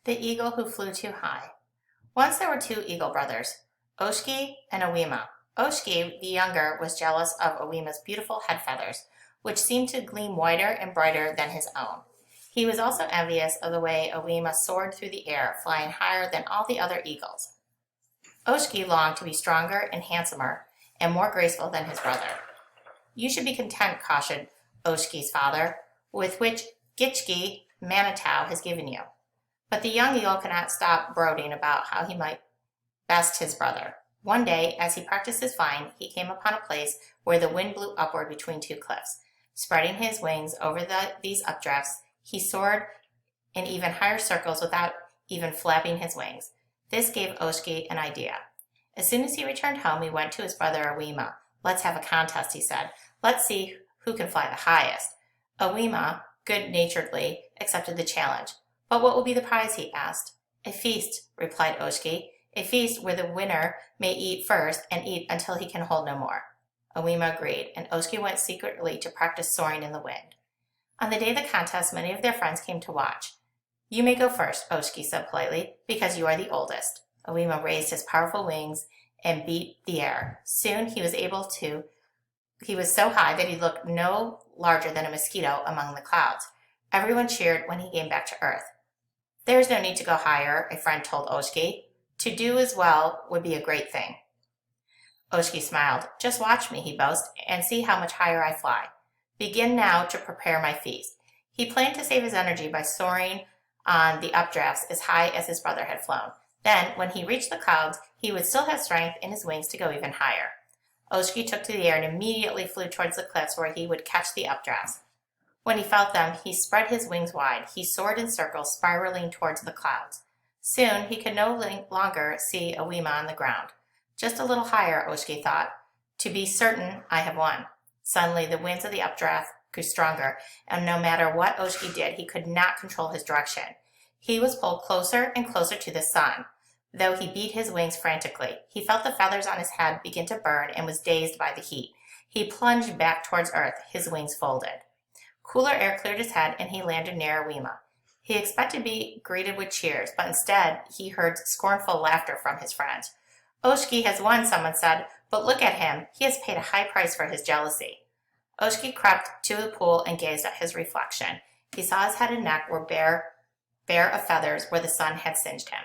The Eagle Who Flew Too High. Once there were two eagle brothers, Oshki and Owima. Oshki, the younger, was jealous of Owima's beautiful head feathers, which seemed to gleam whiter and brighter than his own. He was also envious of the way Owima soared through the air, flying higher than all the other eagles. Oshki longed to be stronger and handsomer and more graceful than his brother. "You should be content," cautioned Oshki's father, "with which Gitchki Manitou has given you." But the young eagle could not stop brooding about how he might best his brother. One day, as he practiced his flying, he came upon a place where the wind blew upward between two cliffs. Spreading his wings over these updrafts, he soared in even higher circles without even flapping his wings. This gave Oshki an idea. As soon as he returned home, he went to his brother Owima. "Let's have a contest," he said. "Let's see who can fly the highest." Owima good-naturedly accepted the challenge. "But what will be the prize?" he asked. "A feast," replied Oshki. "A feast where the winner may eat first and eat until he can hold no more." Owima agreed, and Oshki went secretly to practice soaring in the wind. On the day of the contest, many of their friends came to watch. "You may go first," Oshki said politely, "because you are the oldest." Owima raised his powerful wings and beat the air. Soon he was so high that he looked no larger than a mosquito among the clouds. Everyone cheered when he came back to earth. "There is no need to go higher," a friend told Oshki. "To do as well would be a great thing." Oshki smiled. "Just watch me," he boasted, "and see how much higher I fly. Begin now to prepare my feast." He planned to save his energy by soaring on the updrafts as high as his brother had flown. Then, when he reached the clouds, he would still have strength in his wings to go even higher. Oshki took to the air and immediately flew towards the cliffs where he would catch the updrafts. When he felt them, he spread his wings wide. He soared in circles, spiraling towards the clouds. Soon he could no longer see Owima on the ground. "Just a little higher," Oshki thought. "To be certain I have won." Suddenly the winds of the updraft grew stronger, and no matter what Oshki did, he could not control his direction. He was pulled closer and closer to the sun, though he beat his wings frantically. He felt the feathers on his head begin to burn and was dazed by the heat. He plunged back towards earth, his wings folded. Cooler air cleared his head, and he landed near Owima. He expected to be greeted with cheers, but instead he heard scornful laughter from his friends. "Oshki has won," someone said, "but look at him. He has paid a high price for his jealousy." Oshki crept to the pool and gazed at his reflection. He saw his head and neck were bare of feathers where the sun had singed him.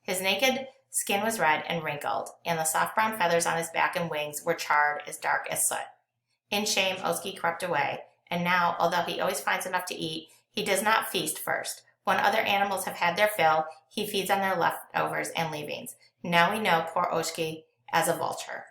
His naked skin was red and wrinkled, and the soft brown feathers on his back and wings were charred as dark as soot. In shame, Oshki crept away, and now, although he always finds enough to eat, he does not feast first. When other animals have had their fill, he feeds on their leftovers and leavings. Now we know poor Oshki as a vulture.